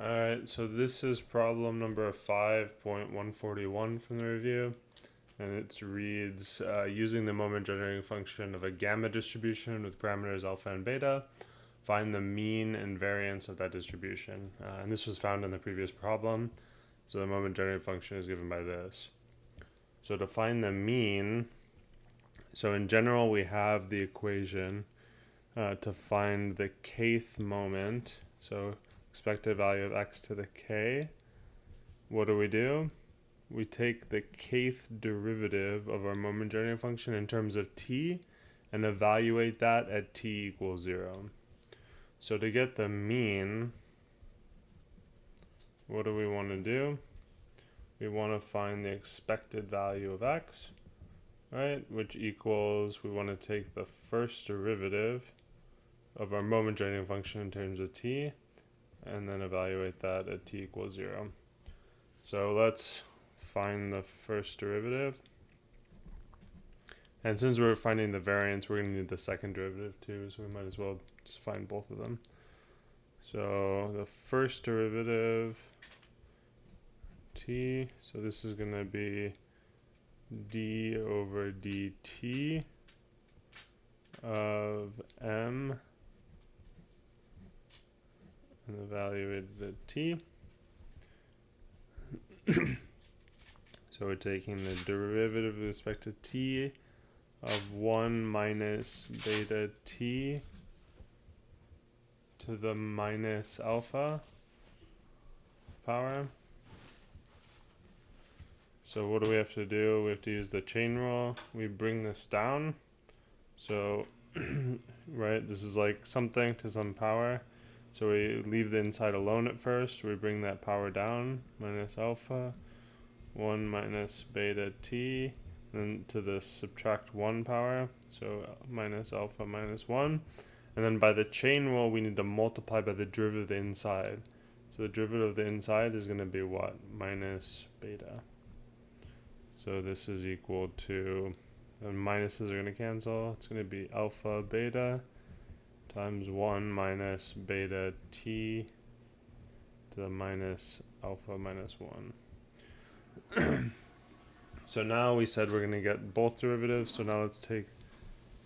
Alright, so this is problem number 5.141 from the review, and it reads, using the moment generating function of a gamma distribution with parameters alpha and beta, find the mean and variance of that distribution. And this was found in the previous problem, so the moment generating function is given by this. So to find the mean, so in general we have the equation to find the kth moment, so expected value of x to the k. What do? We take the kth derivative of our moment generating function in terms of t and evaluate that at t equals 0. So to get the mean, what do we want to do? We want to find the expected value of x, right? Which equals, we want to take the first derivative of our moment generating function in terms of t and then evaluate that at t equals 0. So let's find the first derivative. And since we're finding the variance, we're going to need the second derivative too, so we might as well just find both of them. So the first derivative, t, so this is going to be d over dt of m, and evaluated at t. So we're taking the derivative with respect to t of 1 minus beta t to the minus alpha power. So what do we have to do? We have to use the chain rule. We bring this down. So, right, this is like something to some power. So we leave the inside alone at first. We bring that power down, minus alpha, 1 minus beta t, then to the subtract 1 power, so minus alpha minus 1. And then by the chain rule, we need to multiply by the derivative of the inside. So the derivative of the inside is going to be what? Minus beta. So this is equal to, the minuses are going to cancel. It's going to be alpha beta times 1 minus beta t to the minus alpha minus 1. So now we said we're going to get both derivatives. So now let's take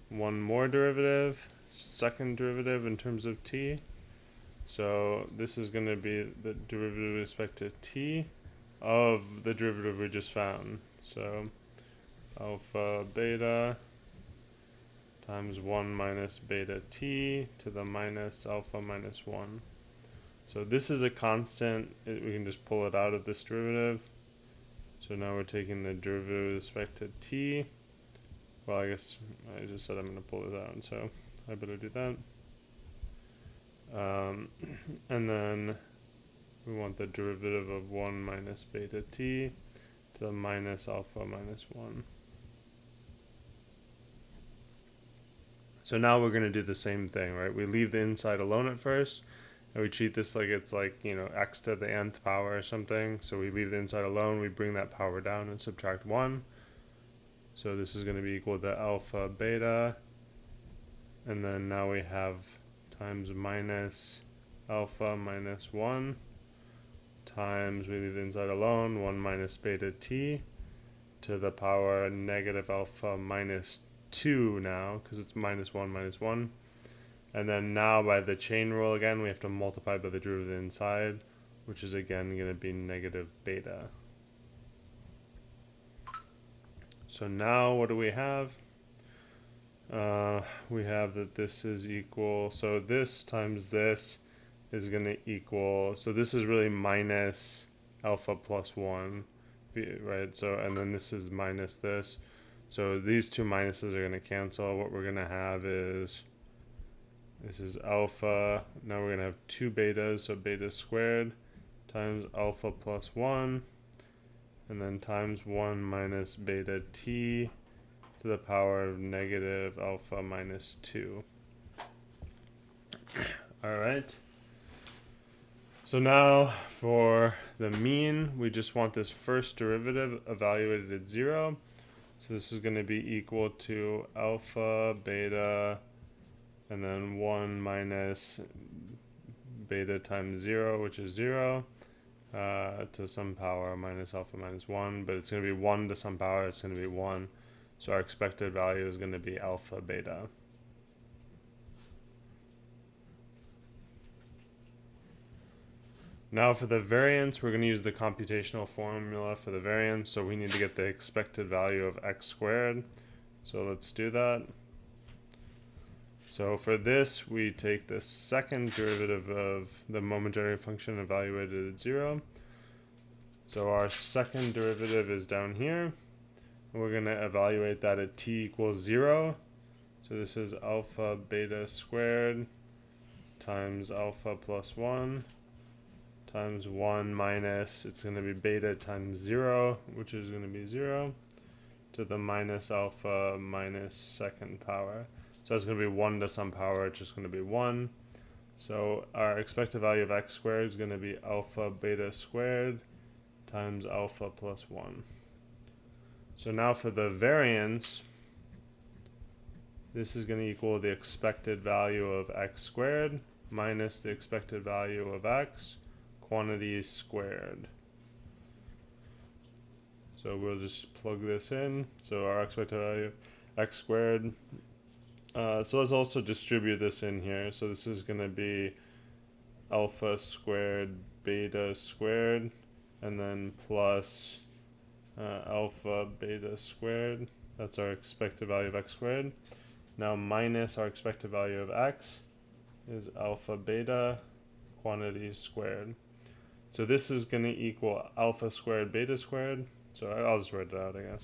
one more derivative, second derivative in terms of t. So this is going to be the derivative with respect to t of the derivative we just found. So alpha beta times 1 minus beta t to the minus alpha minus 1. So this is a constant. We can just pull it out of this derivative. So now we're taking the derivative with respect to t. Well, I guess I just said I'm going to pull it out, so I better do that. And then we want the derivative of 1 minus beta t to the minus alpha minus 1. So now we're going to do the same thing, right? We leave the inside alone at first, and we treat this like it's like, x to the nth power or something. So we leave the inside alone, we bring that power down and subtract 1. So this is going to be equal to alpha beta. And then now we have times minus alpha minus 1 times, we leave the inside alone, 1 minus beta t to the power negative alpha minus 2 now, because it's minus 1 minus 1. And then now by the chain rule again, we have to multiply by the derivative inside, which is again going to be negative beta. So now what do we have? We have that this is equal, so this times this is going to equal, so this is really minus alpha plus 1, right? So, and then this is minus this. So these two minuses are going to cancel. What we're going to have is, this is alpha, now we're going to have two betas, so beta squared times alpha plus 1, and then times 1 minus beta t to the power of negative alpha minus 2. Alright. So now for the mean, we just want this first derivative evaluated at 0. So this is going to be equal to alpha, beta, and then 1 minus beta times 0, which is 0, to some power minus alpha minus 1, but it's going to be 1 to some power, it's going to be 1. So our expected value is going to be alpha beta. Now for the variance, we're going to use the computational formula for the variance, so we need to get the expected value of x squared. So let's do that. So for this, we take the second derivative of the momentary function evaluated at 0. So our second derivative is down here. We're going to evaluate that at t equals 0. So this is alpha beta squared times alpha plus 1 times 1 minus, it's going to be beta times 0, which is going to be 0, to the minus alpha minus second power. So it's going to be 1 to some power, it's just going to be 1. So our expected value of x squared is going to be alpha beta squared times alpha plus 1. So now for the variance, this is going to equal the expected value of x squared minus the expected value of x, quantities squared. So we'll just plug this in. So our expected value x squared. So let's also distribute this in here. So this is going to be alpha squared beta squared, and then plus alpha beta squared. That's our expected value of x squared. Now minus our expected value of x is alpha beta quantities squared. So this is going to equal alpha squared beta squared. So I'll just write it out, I guess.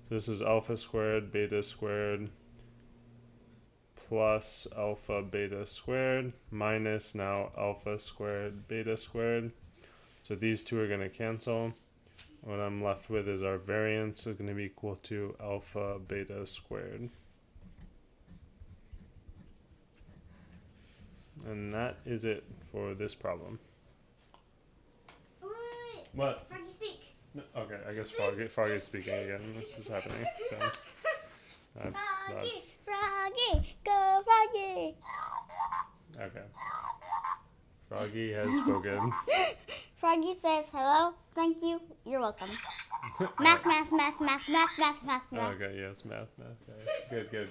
So this is alpha squared beta squared plus alpha beta squared minus now alpha squared beta squared. So these two are going to cancel. What I'm left with is our variance is going to be equal to alpha beta squared. And that is it for this problem. Wait. What? Froggy, speak. No, okay, I guess Froggy's speaking again. This is happening. So that's Froggy, go Froggy. okay. Froggy has spoken. Froggy says hello, thank you, you're welcome. Math, math, math, math, math, math, math, math. Okay, yes, math. Okay. Good.